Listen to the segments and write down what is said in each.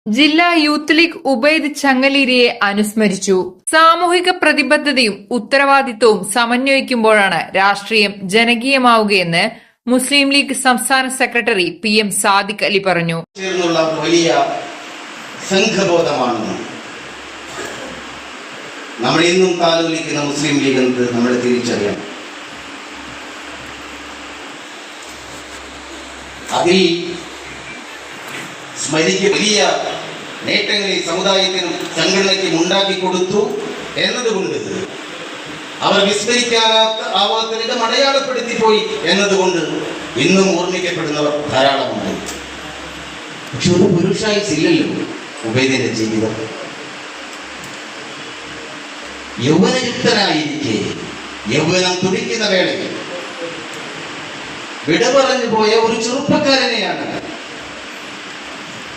ജില്ലാ youth league Ubaid ചങ്ങലേരിയെ അനുസ്മരിച്ചു. സാമൂഹിക പ്രതിബദ്ധതയും ഉത്തരവാദിത്വവും സമന്വയിക്കുമ്പോഴാണ് രാഷ്ട്രീയം ജനകീയമാവുകയെന്ന് മുസ്ലിം ലീഗ് സംസ്ഥാന സെക്രട്ടറി PM സാദിഖ് അലി പറഞ്ഞു. വലിയ സംഘബോധമാണ് നമ്മൾ ഇന്നും താലോലിക്കുന്ന മുസ്ലിം ലീഗ് എന്ന് നമ്മൾ തിരിച്ചറിയണം. അതിൽ സ്മരിക്ക് വലിയ നേട്ടങ്ങളെ സമുദായത്തിനും സംഘടനയ്ക്കും ഉണ്ടാക്കി കൊടുത്തു എന്നതുകൊണ്ട് അവർ വിസ്മരിക്കാനാവാത്ത വിധം അടയാളപ്പെടുത്തിപ്പോയി എന്നതുകൊണ്ട് ഇന്നും ഓർമ്മിക്കപ്പെടുന്നവർ ധാരാളമുണ്ട്. പക്ഷെ ഒരു പുരുഷായുസില്ലല്ലോ ഉബൈദിന്റെ ജീവിതം. യൗവനയുക്തനായിരിക്കെ യൗവനം തുടിക്കുന്ന വേളയിൽ വിട പറഞ്ഞു പോയ ഒരു ചെറുപ്പക്കാരനെയാണ്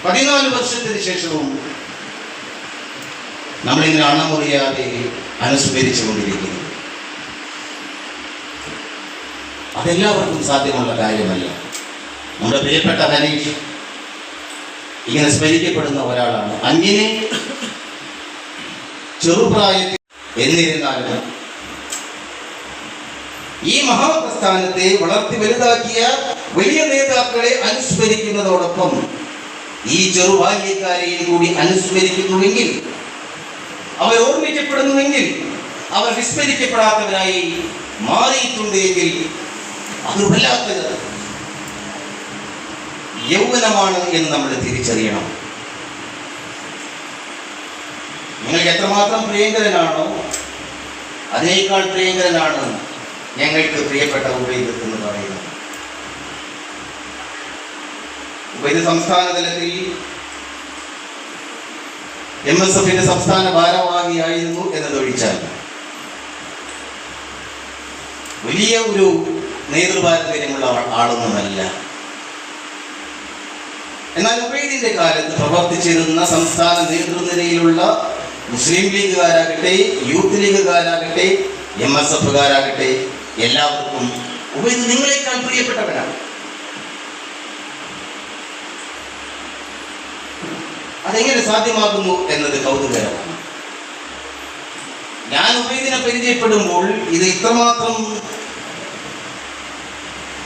14 വർഷത്തിന് ശേഷവും നമ്മളിങ്ങനെ അണമുറിയാതെ അനുസ്മരിച്ചു കൊണ്ടിരിക്കുന്നു. അതെല്ലാവർക്കും സാധ്യമുള്ള കാര്യമല്ല. നമ്മുടെ പ്രിയപ്പെട്ട ഹനീഷ് ഇങ്ങനെ സ്മരിക്കപ്പെടുന്ന ഒരാളാണ്. അങ്ങനെ ചെറുപ്രായത്തിൽ എന്നിരുന്നാലും ഈ മഹാപ്രസ്ഥാനത്തെ വളർത്തി വലുതാക്കിയ വലിയ നേതാക്കളെ അനുസ്മരിക്കുന്നതോടൊപ്പം ഈ ചെറുബാല്യക്കാരെയും കൂടി അനുസ്മരിക്കുന്നുവെങ്കിൽ, അവർ ഓർമ്മിക്കപ്പെടുന്നുവെങ്കിൽ, അവർ വിസ്മരിക്കപ്പെടാത്തവരായി മാറിയിട്ടുണ്ടെങ്കിൽ അത് വല്ലാത്ത യൗവനമാണ് എന്ന് നമ്മൾ തിരിച്ചറിയണം. നിങ്ങൾക്ക് എത്രമാത്രം പ്രിയങ്കരനാണോ അതിനേക്കാൾ പ്രിയങ്കരനാണ് ഞങ്ങൾക്ക് പ്രിയപ്പെട്ട ഉബൈദ് എന്ന് പറയുന്നത്. ഉബൈദ് സംസ്ഥാന തലത്തിൽ MSFന്റെ സംസ്ഥാന ഭാരവാഹിയായിരുന്നു എന്നതൊഴിച്ചാൽ വലിയ ഒരു നേതൃപാരമ്പര്യമുള്ള ആളൊന്നുമല്ല. എന്നാൽ ഉബൈദിന്റെ കാലത്ത് പ്രവർത്തിച്ചിരുന്ന സംസ്ഥാന നേതൃനിരയിലുള്ള മുസ്ലിം ലീഗുകാരാകട്ടെ, യൂത്ത് ലീഗുകാരാകട്ടെ, MSFകാരാകട്ടെ, എല്ലാവർക്കും ഉബൈദ് നിങ്ങളെക്കാൾ പ്രിയപ്പെട്ടവരാണ്. അതെങ്ങനെ സാധ്യമാകുന്നു എന്നത് കൗതുകരമാണ്. ഞാൻ ഉബൈദിനെ പരിചയപ്പെടുമ്പോൾ ഇത് ഇത്രമാത്രം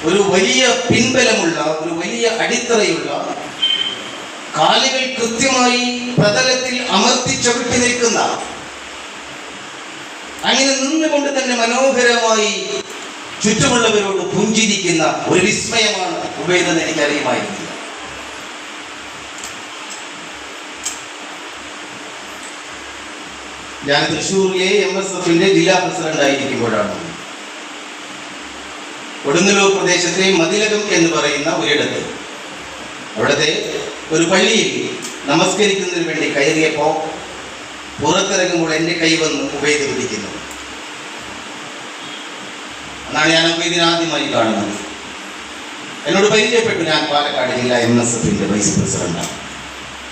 ഒരു വലിയ പിൻബലമുള്ള, ഒരു വലിയ അടിത്തറയുള്ള, കാലുകൾ കൃത്യമായി പ്രതലത്തിൽ അമർത്തി ചവിട്ടി നിൽക്കുന്ന, അങ്ങനെ നിന്നുകൊണ്ട് തന്നെ മനോഹരമായി ചുറ്റുമുള്ളവരോട് പുഞ്ചിരിക്കുന്ന ഒരു വിസ്മയമാണ് ഉബൈദെന്ന് എനിക്കറിയുമായിരുന്നു. ഞാൻ തൃശ്ശൂരിലെ MSFന്റെ ജില്ലാ പ്രസിഡന്റ് ആയിരിക്കുമ്പോഴാണ് കൊടുങ്ങല്ലൂർ പ്രദേശത്തെ മതിലകം എന്ന് പറയുന്ന ഒരിടത്ത് അവിടുത്തെ ഒരു പള്ളിയിൽ നമസ്കരിക്കുന്നതിന് വേണ്ടി കയറിയപ്പോൾ പുറത്തിറങ്ങുമ്പോൾ എൻ്റെ കൈ വന്ന് ഉബൈദ് പിടിക്കുന്നു. എന്നാണ് ഞാൻ ഉബൈദിനെ ആദ്യമായി കാണുന്നത്. എന്നോട് പരിചയപ്പെട്ടു. ഞാൻ പാലക്കാട് ജില്ലാ MSFന്റെ വൈസ് പ്രസിഡന്റാണ്.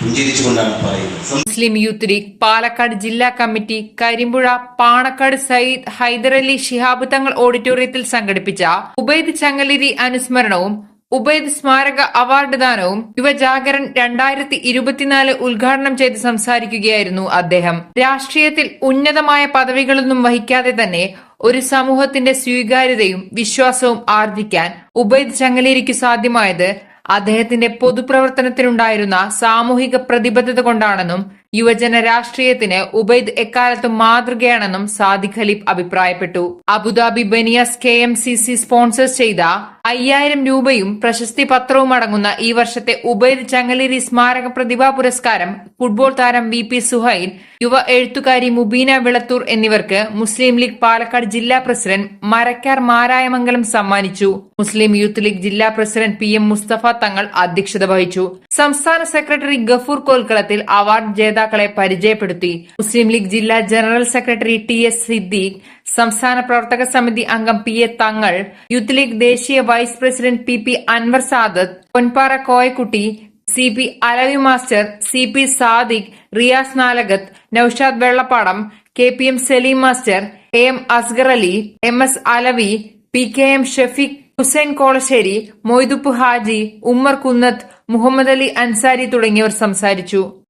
പുഞ്ചിരിച്ചുകൊണ്ടാണ് പറയുന്നത്. മുസ്ലിം യൂത്ത് ലീഗ് പാലക്കാട് ജില്ലാ കമ്മിറ്റി കരിമ്പുഴ പാണക്കാട് സയ്യിദ് ഹൈദരലി ശിഹാബ് തങ്ങൾ ഓഡിറ്റോറിയത്തിൽ സംഘടിപ്പിച്ച ഉബൈദ് ചങ്ങലേരി അനുസ്മരണവും ഉബൈദ് സ്മാരക അവാർഡ് ദാനവും യുവജാഗരൺ 2024 ഉദ്ഘാടനം ചെയ്ത് സംസാരിക്കുകയായിരുന്നു അദ്ദേഹം. രാഷ്ട്രീയത്തിൽ ഉന്നതമായ പദവികളൊന്നും വഹിക്കാതെ തന്നെ ഒരു സമൂഹത്തിന്റെ സ്വീകാര്യതയും വിശ്വാസവും ആർജിക്കാൻ ഉബൈദ് ചങ്ങലേരിക്ക് സാധ്യമായത് അദ്ദേഹത്തിന്റെ പൊതുപ്രവർത്തനത്തിനുണ്ടായിരുന്ന സാമൂഹിക പ്രതിബദ്ധത കൊണ്ടാണെന്നും യുവജന രാഷ്ട്രീയത്തിന് ഉബൈദ് എക്കാലത്തും മാതൃകയാണെന്നും സാദിഖ് അലി അഭിപ്രായപ്പെട്ടു. അബുദാബി ബനിയാസ് KMCC സ്പോൺസർ ചെയ്ത 5000 രൂപയും പ്രശസ്തി പത്രവും അടങ്ങുന്ന ഈ വർഷത്തെ ഉബൈദ് ചങ്ങലേരി സ്മാരക പ്രതിഭാ പുരസ്കാരം ഫുട്ബോൾ താരം VP സുഹൈൽ, യുവ എഴുത്തുകാരി മുബീന വിളത്തൂർ എന്നിവർക്ക് മുസ്ലിം ലീഗ് പാലക്കാട് ജില്ലാ പ്രസിഡന്റ് മരക്കാർ മാരായമംഗലം സമ്മാനിച്ചു. മുസ്ലിം യൂത്ത് ലീഗ് ജില്ലാ പ്രസിഡന്റ് PM മുസ്തഫ തങ്ങൾ അധ്യക്ഷത വഹിച്ചു. സംസ്ഥാന സെക്രട്ടറി ഗഫൂർ കോൽക്കളത്തിൽ അവാർഡ് ജേതാക്കളെ പരിചയപ്പെടുത്തി. മുസ്ലിം ലീഗ് ജില്ലാ ജനറൽ സെക്രട്ടറി TS സിദ്ദീഖ്, സംസ്ഥാന പ്രവർത്തക സമിതി അംഗം PA തങ്ങൾ, യൂത്ത് ലീഗ് ദേശീയ vice president PP Anwar Sadath, Ponpara Koyakutty, CP Alavi master, CP Sadiq, Riyas Nalakath, Noushad Vellappadam, KPM Saleem master, AM Asgar Ali, MS Alavi, PKM Shafeeq, Hussain Kolasseri, Moidupp Haji, Ummer Kunnath, Muhammad Ali Ansari തുടങ്ങിയവർ സംസാരിച്ചു.